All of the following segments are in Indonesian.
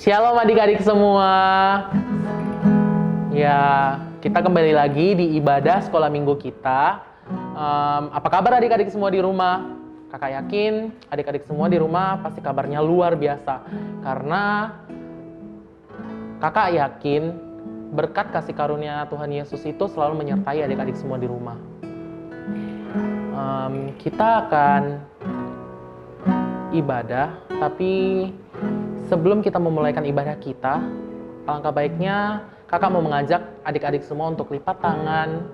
Shalom adik-adik semua. Ya, kita kembali lagi di ibadah sekolah minggu kita. Apa kabar adik-adik semua di rumah? Kakak yakin adik-adik semua di rumah pasti kabarnya luar biasa. Karena kakak yakin berkat kasih karunia Tuhan Yesus itu selalu menyertai adik-adik semua di rumah. Kita akan ibadah, tapi sebelum kita memulaikan ibadah kita, alangkah baiknya kakak mau mengajak adik-adik semua untuk lipat tangan,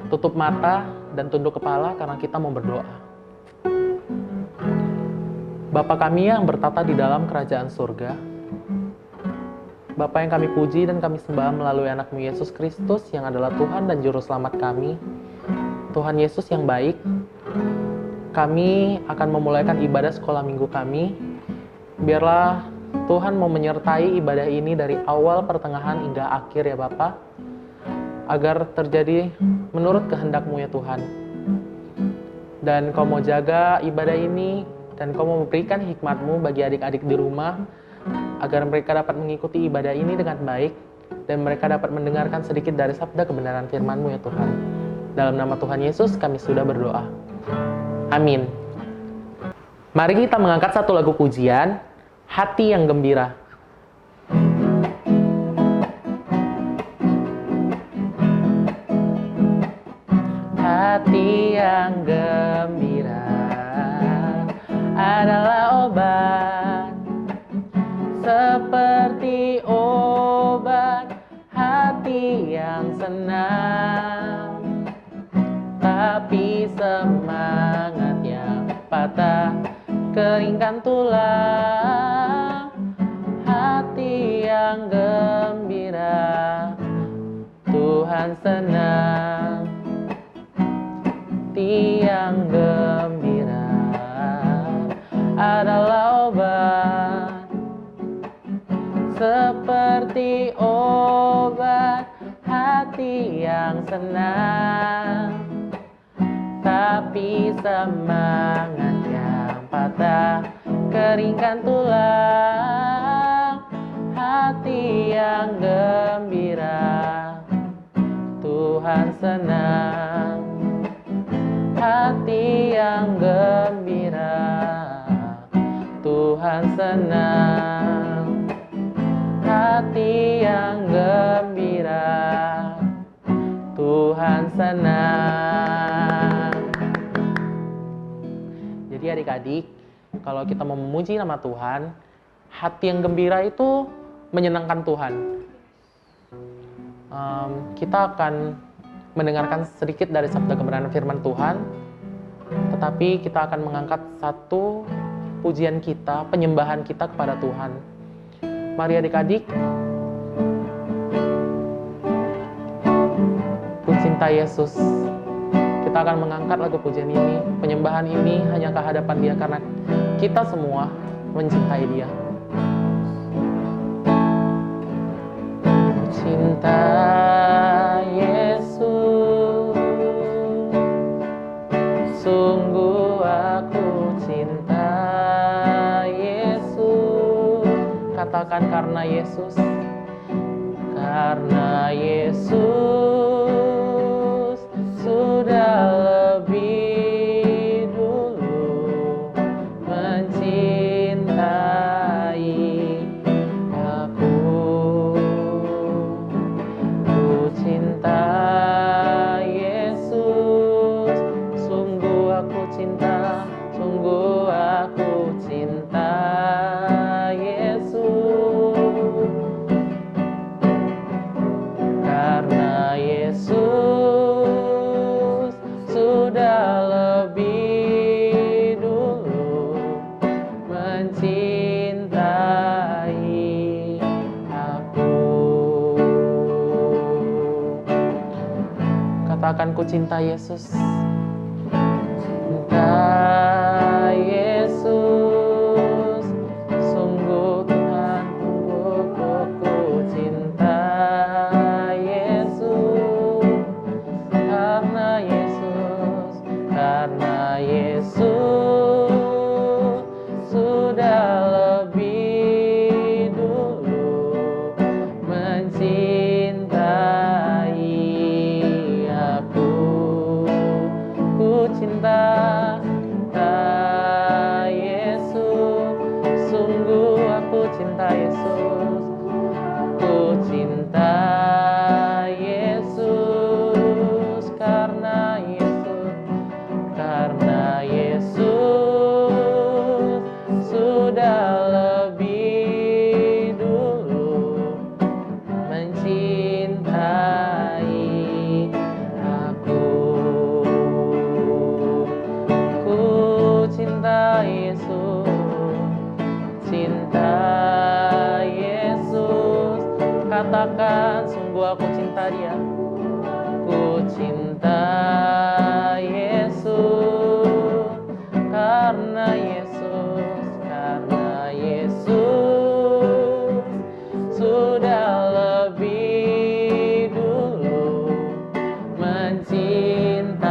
tutup mata, dan tunduk kepala karena kita mau berdoa. Bapa kami yang bertata di dalam kerajaan surga, Bapa yang kami puji dan kami sembah melalui anak-Mu Yesus Kristus yang adalah Tuhan dan Juru Selamat kami. Tuhan Yesus yang baik, kami akan memulaikan ibadah sekolah minggu kami. Biarlah Tuhan mau menyertai ibadah ini dari awal, pertengahan, hingga akhir ya Bapa, agar terjadi menurut kehendak-Mu ya Tuhan. Dan Kau mau jaga ibadah ini, dan Kau mau memberikan hikmat-Mu bagi adik-adik di rumah, agar mereka dapat mengikuti ibadah ini dengan baik, dan mereka dapat mendengarkan sedikit dari sabda kebenaran firman-Mu ya Tuhan. Dalam nama Tuhan Yesus kami sudah berdoa. Amin. Mari kita mengangkat satu lagu pujian, Hati yang Gembira. Hati yang gembira adalah obat, seperti obat hati yang senang. Tapi semangat yang patah keringkan tulang. Hati yang gembira Tuhan senang. Hati yang gembira adalah obat, seperti obat hati yang senang. Tapi semangat yang patah keringkan tulang. Hati yang gembira Tuhan senang. Hati yang gembira Tuhan senang. Hati yang gembira Tuhan senang. Jadi adik-adik, kalau kita mau memuji nama Tuhan, hati yang gembira itu menyenangkan Tuhan. Kita akan mendengarkan sedikit dari sabda kebenaran firman Tuhan, tetapi kita akan mengangkat satu pujian kita, penyembahan kita kepada Tuhan. Mari adik-adik, Ku cinta Yesus. Kita akan mengangkat lagu pujian ini, penyembahan ini hanya ke hadapan Dia karena kita semua mencintai Dia. Ku cinta Yesus, sungguh aku cinta Yesus. Katakan karena Yesus, karena Yesus sudah lebih dulu mencintai aku. Ku cinta Yesus, sungguh aku cinta, sungguh aku cinta Yesus. Karena Yesus sudah lebih dulu mencintai aku. Katakan ku cinta Yesus. Cinta Yesus, sungguh Tuhan, sungguh ku cinta Yesus. Karena Yesus sudah lebih dulu cinta Yesus, ku cinta Yesus, karena Yesus sudah lebih dulu mencintai aku. Ku cinta Yesus, cinta Yesus. Katakan, sungguh aku cinta Dia. Ku cinta Yesus, karena Yesus sudah lebih dulu mencintai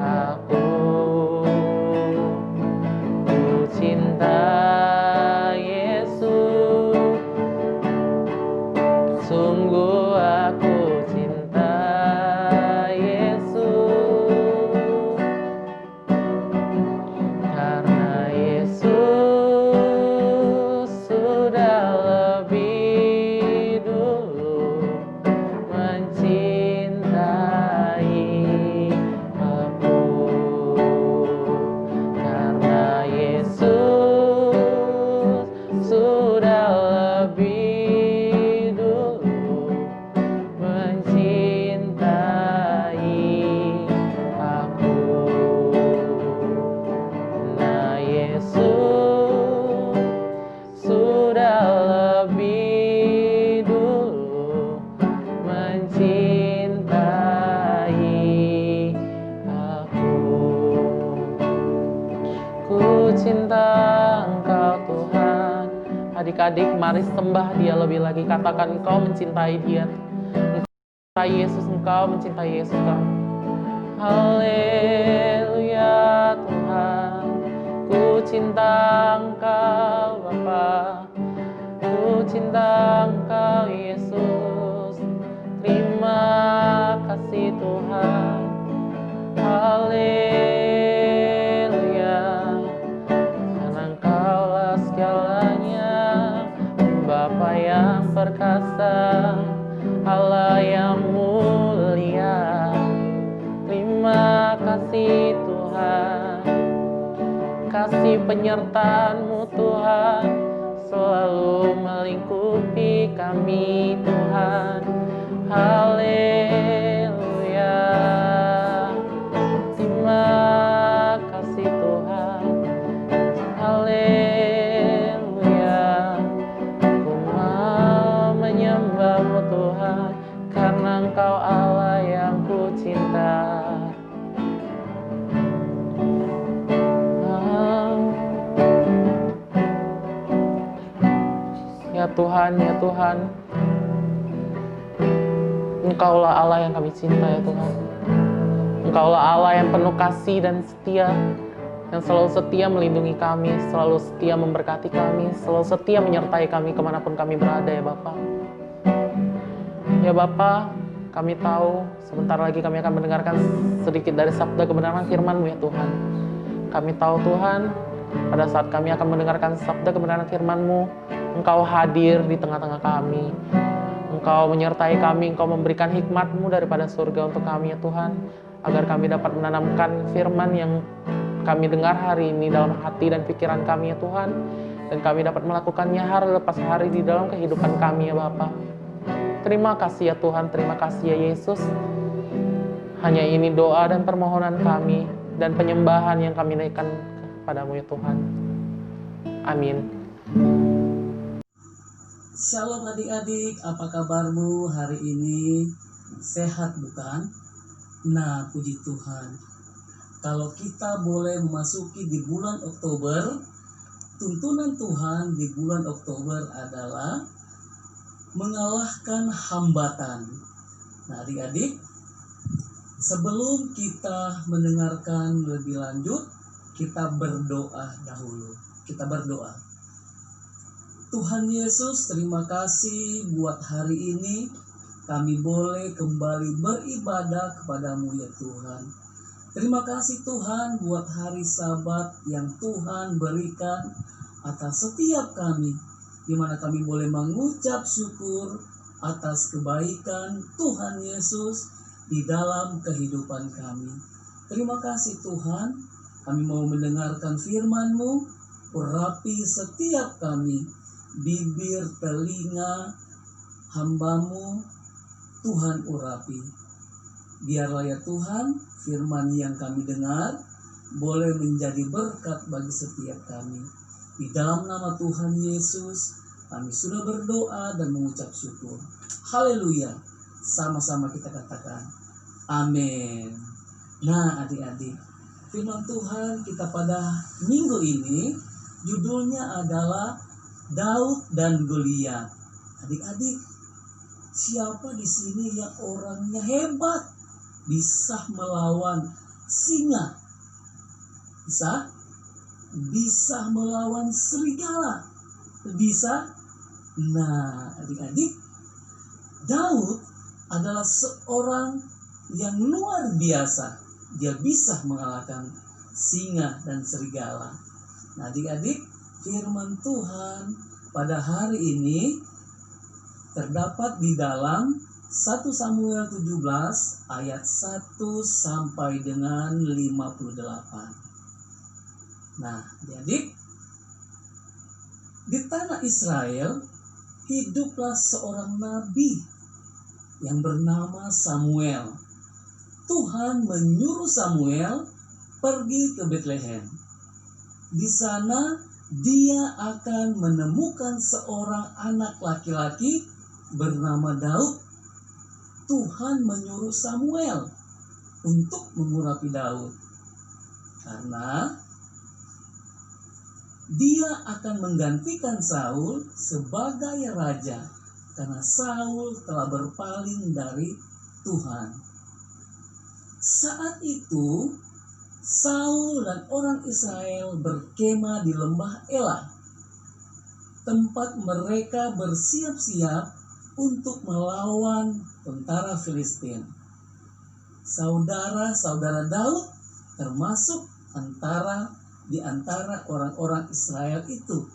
aku. Ku cinta Yesus, sungguh aku cinta Yesus, karena Yesus sudah lebih dulu mencintai aku. Karena Yesus sudah lebih dulu mencintai aku. Nah, Yesus sudah lebih dulu mencintai aku. Ku cinta Engkau Tuhan. Adik-adik, mari sembah Dia lebih lagi. Katakan, Engkau mencintai Dia. Engkau mencintai Yesus, Engkau mencintai Yesus. Haleluya Tuhan. Ku cinta Engkau Bapa, ku cinta Engkau Yesus. Terima kasih Tuhan. Haleluya. Karena Engkaulah segalanya, Bapa yang perkasa, Allah yang mulia. Terima kasih Tuhan. Kasih penyertaan-Mu Tuhan selalu melingkupi kami Tuhan. Haleluya. Terima kasih Tuhan. Haleluya. Ku mau menyembah-Mu Tuhan, karena Engkau Allah yang ku cinta. Ya Tuhan, ya Tuhan, Engkaulah Allah yang kami cinta ya Tuhan. Engkaulah Allah yang penuh kasih dan setia, yang selalu setia melindungi kami, selalu setia memberkati kami, selalu setia menyertai kami kemanapun kami berada ya Bapa. Ya Bapa, kami tahu sebentar lagi kami akan mendengarkan sedikit dari sabda kebenaran firman-Mu ya Tuhan. Kami tahu Tuhan, pada saat kami akan mendengarkan sabda kebenaran firman-Mu, Engkau hadir di tengah-tengah kami. Engkau menyertai kami, Engkau memberikan hikmat-Mu daripada surga untuk kami ya Tuhan, agar kami dapat menanamkan firman yang kami dengar hari ini dalam hati dan pikiran kami ya Tuhan, dan kami dapat melakukannya hari lepas hari di dalam kehidupan kami ya Bapa. Terima kasih ya Tuhan, terima kasih ya Yesus. Hanya ini doa dan permohonan kami dan penyembahan yang kami naikkan kepadamu ya Tuhan. Amin. Shalom adik-adik, apa kabarmu hari ini? Sehat bukan? Nah, puji Tuhan. Kalau kita boleh memasuki di bulan Oktober, tuntunan Tuhan di bulan Oktober adalah mengalahkan hambatan. Nah, adik-adik, sebelum kita mendengarkan lebih lanjut, kita berdoa dahulu. Kita berdoa. Tuhan Yesus, terima kasih buat hari ini kami boleh kembali beribadah kepadamu ya Tuhan. Terima kasih Tuhan buat hari Sabat yang Tuhan berikan atas setiap kami, di mana kami boleh mengucap syukur atas kebaikan Tuhan Yesus di dalam kehidupan kami. Terima kasih Tuhan, kami mau mendengarkan firman-Mu, urapi setiap kami, bibir, telinga, hamba-Mu, Tuhan urapi. Biarlah ya Tuhan, firman yang kami dengar boleh menjadi berkat bagi setiap kami. Di dalam nama Tuhan Yesus, kami sudah berdoa dan mengucap syukur. Haleluya. Sama-sama kita katakan, amin. Nah adik-adik, firman Tuhan kita pada minggu ini, judulnya adalah Daud dan Goliat. Adik-adik, siapa di sini yang orangnya hebat, bisa melawan singa, bisa melawan serigala, bisa? Nah, adik-adik, Daud adalah seorang yang luar biasa. Dia bisa mengalahkan singa dan serigala. Nah, adik-adik, firman Tuhan pada hari ini terdapat di dalam 1 Samuel 17 ayat 1 sampai dengan 58. Nah, adik-adik, di tanah Israel hiduplah seorang nabi yang bernama Samuel. Tuhan menyuruh Samuel pergi ke Betlehem. Di sana dia akan menemukan seorang anak laki-laki bernama Daud. Tuhan menyuruh Samuel untuk mengurapi Daud, karena dia akan menggantikan Saul sebagai raja, karena Saul telah berpaling dari Tuhan. Saat itu Saul dan orang Israel berkemah di lembah Elah, tempat mereka bersiap-siap untuk melawan tentara Filistin. Saudara-saudara Daud termasuk di antara orang-orang Israel itu.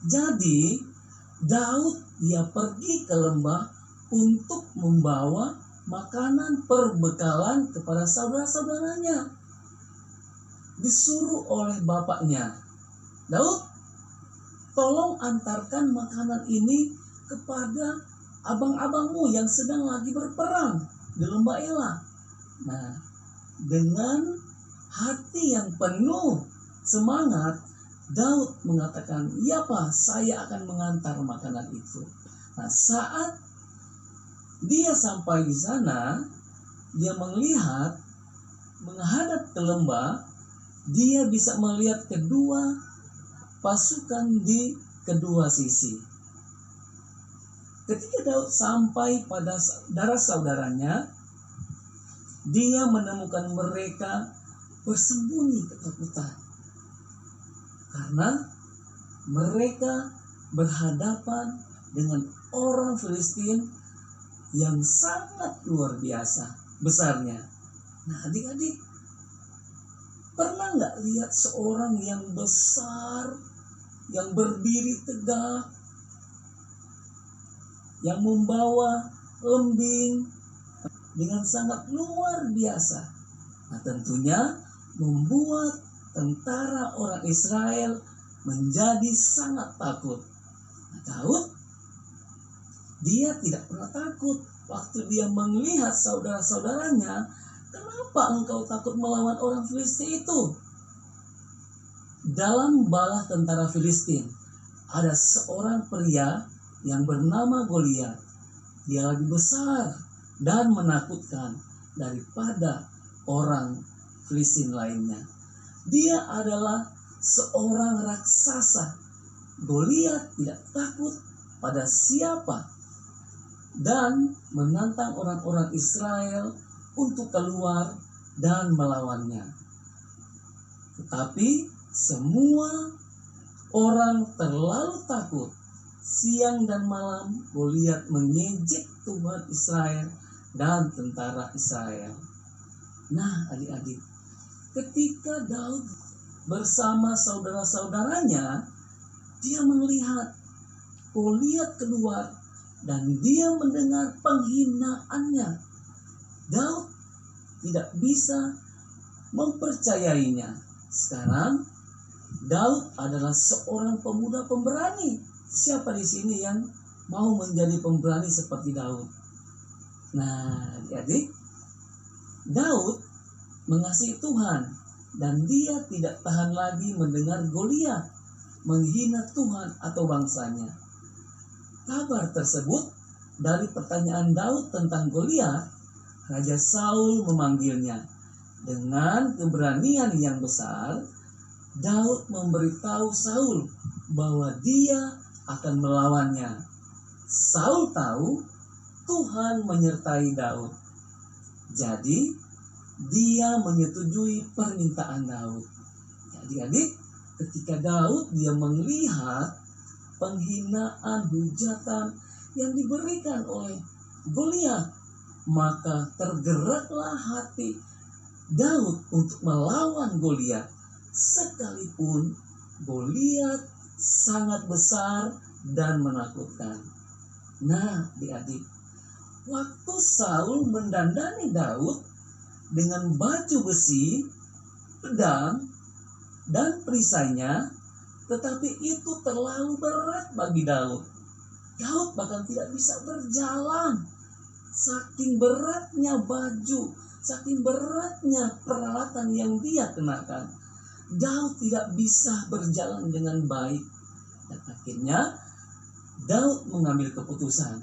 Jadi Daud dia pergi ke lembah untuk membawa makanan perbekalan kepada saudara-saudaranya. Disuruh oleh bapaknya, Daud, tolong antarkan makanan ini kepada abang-abangmu yang sedang lagi berperang di lembah Elah. Nah, dengan hati yang penuh semangat, Daud mengatakan, "Ya Pak, saya akan mengantar makanan itu." Nah, saat dia sampai di sana, dia menghadap ke lembah, dia bisa melihat kedua pasukan di kedua sisi. Ketika Daud sampai pada saudara-saudaranya, dia menemukan mereka bersembunyi ketakutan, karena mereka berhadapan dengan orang Filistin yang sangat luar biasa besarnya. Nah, adik-adik, pernah nggak lihat seorang yang besar, yang berdiri tegak, yang membawa lembing dengan sangat luar biasa? Nah, tentunya membuat tentara orang Israel menjadi sangat takut. Nah, Daud, dia tidak pernah takut. Waktu dia melihat saudara-saudaranya, "Kenapa engkau takut melawan orang Filistin itu?" Dalam bala tentara Filistin ada seorang pria yang bernama Goliat. Dia lebih besar dan menakutkan daripada orang Filistin lainnya. Dia adalah seorang raksasa. Goliat tidak takut pada siapa dan menantang orang-orang Israel untuk keluar dan melawannya. Tetapi semua orang terlalu takut. Siang dan malam Goliat mengejek Tuhan Israel dan tentara Israel. Nah, adik-adik, ketika Daud bersama saudara-saudaranya dia melihat Goliat keluar dan dia mendengar penghinaannya. Daud tidak bisa mempercayainya. Sekarang Daud adalah seorang pemuda pemberani. Siapa di sini yang mau menjadi pemberani seperti Daud? Nah, adik-adik, Daud mengasihi Tuhan dan dia tidak tahan lagi mendengar Goliat menghina Tuhan atau bangsanya. Kabar tersebut dari pertanyaan Daud tentang Goliat, Raja Saul memanggilnya. Dengan keberanian yang besar, Daud memberitahu Saul bahwa dia akan melawannya. Saul tahu Tuhan menyertai Daud. Jadi, dia menyetujui permintaan Daud. Adik-adik, ketika Daud dia melihat penghinaan, hujatan yang diberikan oleh Goliat, maka tergeraklah hati Daud untuk melawan Goliat, sekalipun Goliat sangat besar dan menakutkan. Nah, adik-adik, waktu Saul mendandani Daud dengan baju besi, pedang, dan perisainya, tetapi itu terlalu berat bagi Daud. Daud bahkan tidak bisa berjalan. Saking beratnya baju, saking beratnya peralatan yang dia kenakan, Daud tidak bisa berjalan dengan baik. Dan akhirnya Daud mengambil keputusan.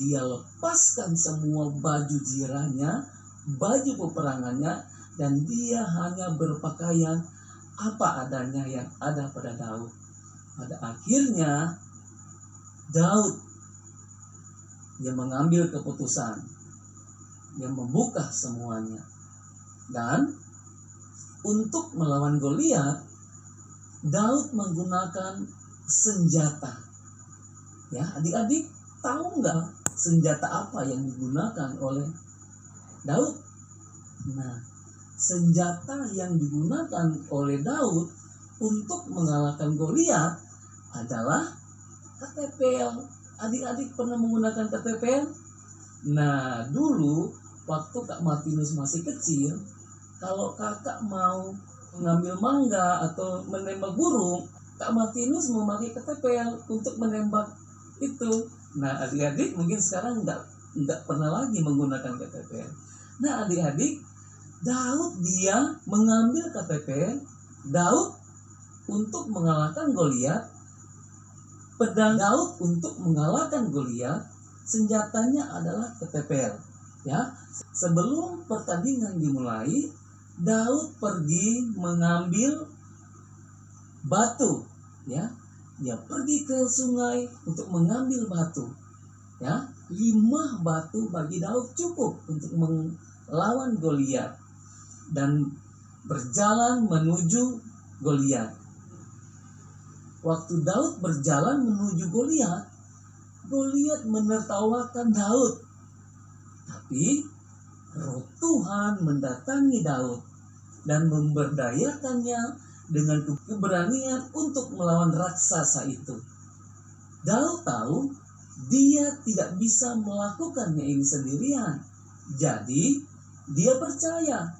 Dia lepaskan semua baju jirahnya, baju peperangannya, dan dia hanya berpakaian apa adanya yang ada pada Daud. Pada akhirnya Daud dia mengambil keputusan, dia membuka semuanya. Dan untuk melawan Goliat, Daud menggunakan senjata. Ya, adik-adik tahu nggak senjata apa yang digunakan oleh Daud? Nah, senjata yang digunakan oleh Daud untuk mengalahkan Goliat adalah ketepel. Adik-adik pernah menggunakan ketepel? Nah, dulu waktu Kak Martinus masih kecil, kalau kakak mau mengambil mangga atau menembak burung, Kak Martinus memakai ketepel untuk menembak itu. Nah, adik-adik mungkin sekarang nggak pernah lagi menggunakan ketepel. Nah, adik-adik, Daud dia mengambil ketepel. Daud untuk mengalahkan Goliat, pedang Daud untuk mengalahkan Goliat, senjatanya adalah ketepel. Ya, sebelum pertandingan dimulai, Daud pergi mengambil batu. Ya, dia pergi ke sungai untuk mengambil batu. Ya, 5 batu bagi Daud cukup untuk melawan Goliat dan berjalan menuju Goliat. Waktu Daud berjalan menuju Goliat, Goliat menertawakan Daud. Tapi Roh Tuhan mendatangi Daud dan memberdayakannya dengan keberanian untuk melawan raksasa itu. Daud tahu dia tidak bisa melakukannya ini sendirian. Jadi dia percaya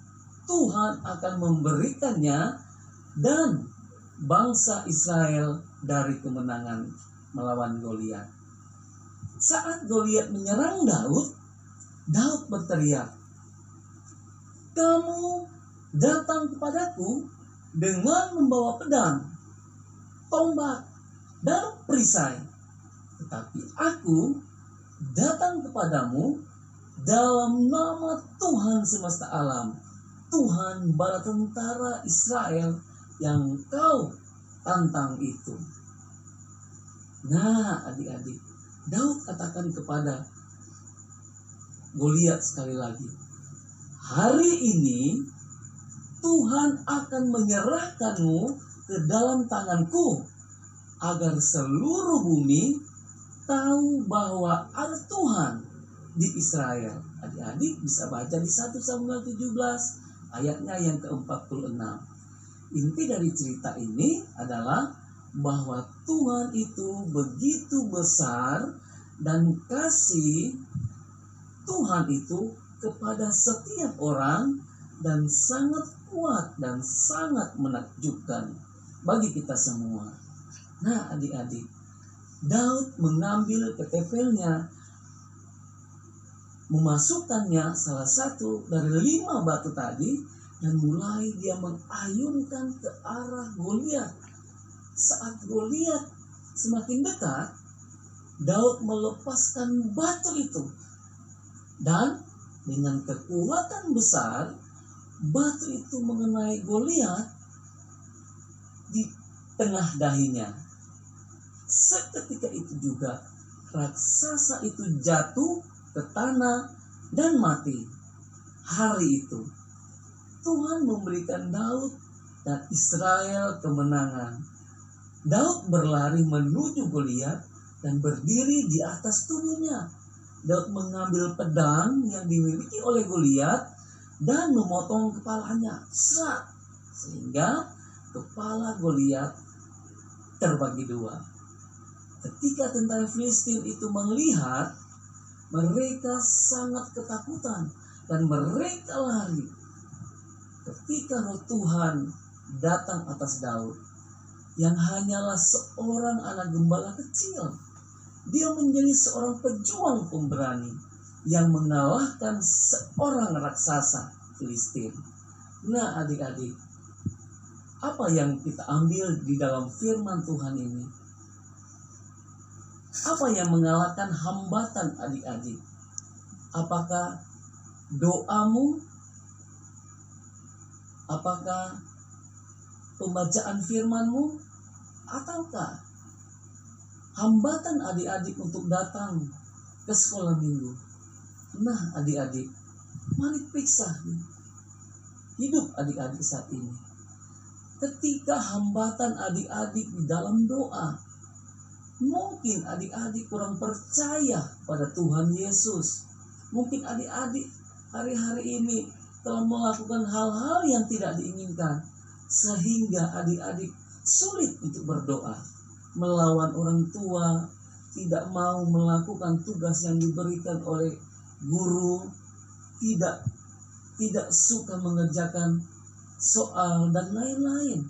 Tuhan akan memberikannya dan bangsa Israel dari kemenangan melawan Goliat. Saat Goliat menyerang Daud, Daud berteriak, "Kamu datang kepadaku dengan membawa pedang, tombak, dan perisai. Tetapi aku datang kepadamu dalam nama Tuhan semesta alam, Tuhan bala tentara Israel yang kau tantang itu." Nah, adik-adik, Daud katakan kepada Goliat sekali lagi, "Hari ini Tuhan akan menyerahkanmu ke dalam tanganku, agar seluruh bumi tahu bahwa ada Tuhan di Israel." Adik-adik bisa baca di 1 Samuel 17 ayatnya yang ke-46. Inti dari cerita ini adalah bahwa Tuhan itu begitu besar dan kasih Tuhan itu kepada setiap orang dan sangat kuat dan sangat menakjubkan bagi kita semua. Nah, adik-adik, Daud mengambil ketepelnya, memasukkannya salah satu dari 5 batu tadi, dan mulai dia mengayunkan ke arah Goliat. Saat Goliat semakin dekat, Daud melepaskan batu itu, dan dengan kekuatan besar batu itu mengenai Goliat di tengah dahinya. Seketika itu juga raksasa itu jatuh ke tanah dan mati. Hari itu Tuhan memberikan Daud dan Israel kemenangan. Daud berlari menuju Goliat dan berdiri di atas tubuhnya. Daud mengambil pedang yang dimiliki oleh Goliat dan memotong kepalanya, sehingga kepala Goliat terbagi 2. Ketika tentara Filistin itu melihat, mereka sangat ketakutan dan mereka lari. Ketika roh Tuhan datang atas Daud, yang hanyalah seorang anak gembala kecil, dia menjadi seorang pejuang pemberani yang mengalahkan seorang raksasa Filistin. Nah, adik-adik, apa yang kita ambil di dalam firman Tuhan ini? Apa yang mengalahkan hambatan adik-adik? Apakah doamu? Apakah pembacaan firmanmu? Ataukah hambatan adik-adik untuk datang ke sekolah minggu? Nah, adik-adik, mari periksa hidup adik-adik saat ini. Ketika hambatan adik-adik di dalam doa, mungkin adik-adik kurang percaya pada Tuhan Yesus. Mungkin adik-adik hari-hari ini telah melakukan hal-hal yang tidak diinginkan, sehingga adik-adik sulit untuk berdoa, melawan orang tua, tidak mau melakukan tugas yang diberikan oleh guru, tidak suka mengerjakan soal dan lain-lain.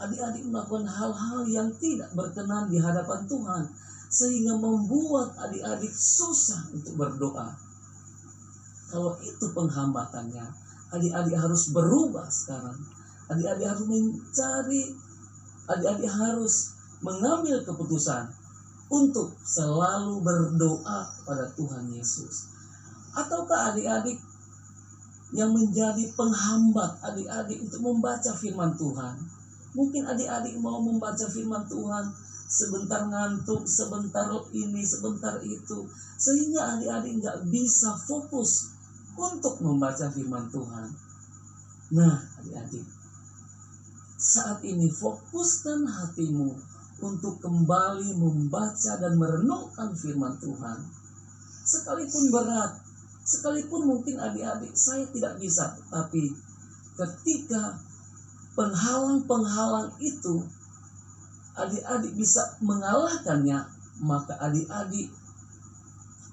Adik-adik melakukan hal-hal yang tidak berkenan di hadapan Tuhan, sehingga membuat adik-adik susah untuk berdoa. Kalau itu penghambatannya, adik-adik harus berubah sekarang. Adik-adik harus adik-adik harus mengambil keputusan untuk selalu berdoa pada Tuhan Yesus. Ataukah adik-adik yang menjadi penghambat adik-adik untuk membaca firman Tuhan? Mungkin adik-adik mau membaca firman Tuhan, sebentar ngantuk, sebentar ini, sebentar itu, sehingga adik-adik nggak bisa fokus untuk membaca firman Tuhan. Nah, adik-adik, saat ini fokuskan hatimu untuk kembali membaca dan merenungkan firman Tuhan. Sekalipun berat, sekalipun mungkin adik-adik saya tidak bisa, tapi ketika penghalang-penghalang itu adik-adik bisa mengalahkannya, maka adik-adik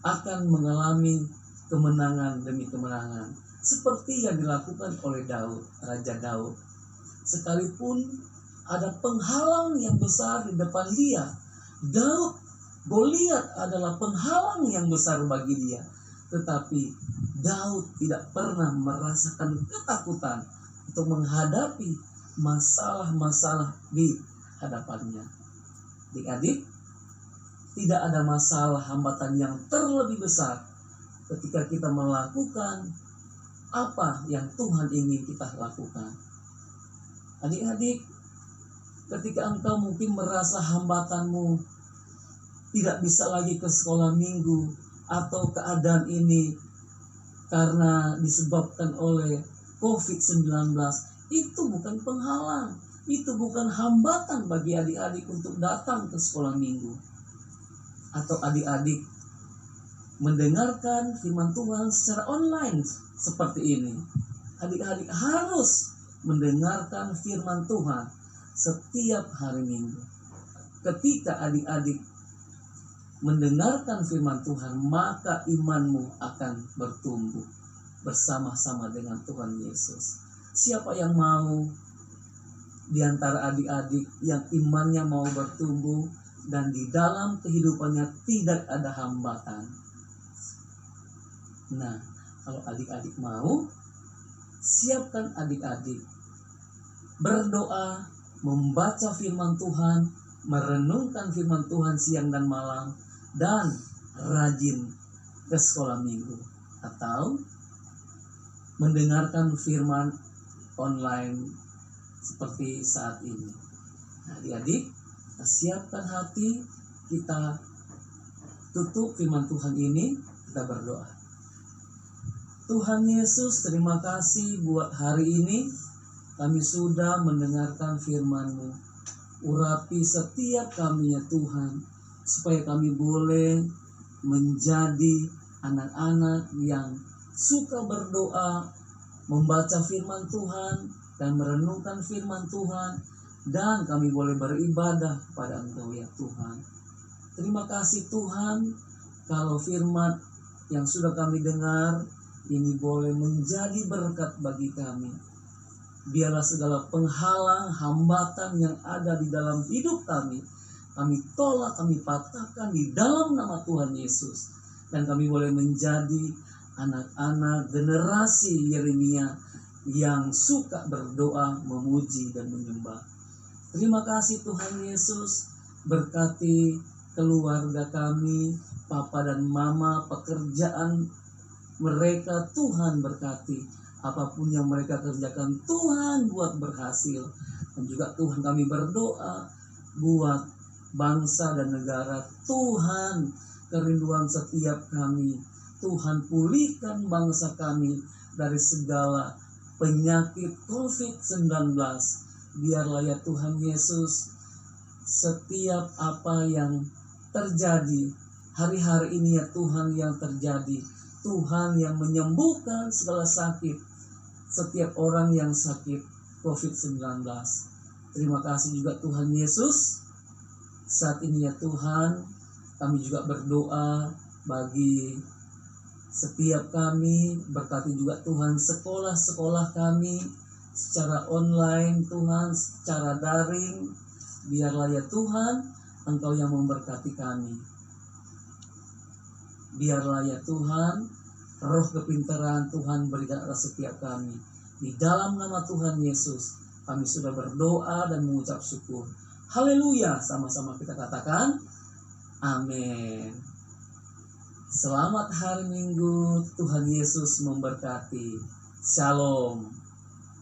akan mengalami kemenangan demi kemenangan, seperti yang dilakukan oleh Daud, Raja Daud. Sekalipun ada penghalang yang besar di depan dia, Goliat adalah penghalang yang besar bagi dia, tetapi Daud tidak pernah merasakan ketakutan untuk menghadapi masalah-masalah di hadapannya. Adik-adik, tidak ada masalah hambatan yang terlebih besar ketika kita melakukan apa yang Tuhan ingin kita lakukan. Adik-adik, ketika engkau mungkin merasa hambatanmu tidak bisa lagi ke sekolah minggu, atau keadaan ini karena disebabkan oleh COVID-19, itu bukan penghalang, itu bukan hambatan bagi adik-adik untuk datang ke sekolah minggu. Atau adik-adik mendengarkan firman Tuhan secara online seperti ini. Adik-adik harus mendengarkan firman Tuhan setiap hari Minggu. Ketika adik-adik mendengarkan firman Tuhan, maka imanmu akan bertumbuh bersama-sama dengan Tuhan Yesus. Siapa yang mau di antara adik-adik yang imannya mau bertumbuh dan di dalam kehidupannya tidak ada hambatan? Nah, kalau adik-adik mau, siapkan adik-adik berdoa, membaca firman Tuhan, merenungkan firman Tuhan siang dan malam, dan rajin ke sekolah minggu atau mendengarkan firman online seperti saat ini. Nah, adik-adik, kita siapkan hati, kita tutup firman Tuhan ini, kita berdoa. Tuhan Yesus, terima kasih buat hari ini. Kami sudah mendengarkan firman-Mu. Urapi setiap kami ya Tuhan, supaya kami boleh menjadi anak-anak yang suka berdoa, membaca firman Tuhan, dan merenungkan firman Tuhan, dan kami boleh beribadah kepada Engkau ya Tuhan. Terima kasih Tuhan, kalau firman yang sudah kami dengar ini boleh menjadi berkat bagi kami. Biarlah segala penghalang, hambatan yang ada di dalam hidup kami tolak, kami patahkan di dalam nama Tuhan Yesus. Dan kami boleh menjadi anak-anak generasi Yeremia yang suka berdoa, memuji, dan menyembah. Terima kasih Tuhan Yesus, berkati keluarga kami, papa dan mama, pekerjaan mereka Tuhan berkati. Apapun yang mereka kerjakan Tuhan buat berhasil. Dan juga Tuhan kami berdoa buat bangsa dan negara. Tuhan, kerinduan setiap kami, Tuhan pulihkan bangsa kami dari segala penyakit COVID-19. Biarlah ya Tuhan Yesus, setiap apa yang terjadi hari-hari ini ya Tuhan yang terjadi, Tuhan yang menyembuhkan segala sakit, setiap orang yang sakit COVID-19. Terima kasih juga Tuhan Yesus. Saat ini ya Tuhan, kami juga berdoa bagi setiap kami, berkati juga Tuhan sekolah-sekolah kami secara online Tuhan, secara daring. Biarlah ya Tuhan, Engkau yang memberkati kami. Biarlah ya Tuhan, roh kepintaran Tuhan berikan atas setiap kami. Di dalam nama Tuhan Yesus, kami sudah berdoa dan mengucap syukur. Haleluya, sama-sama kita katakan, amin. Selamat hari Minggu, Tuhan Yesus memberkati. Shalom.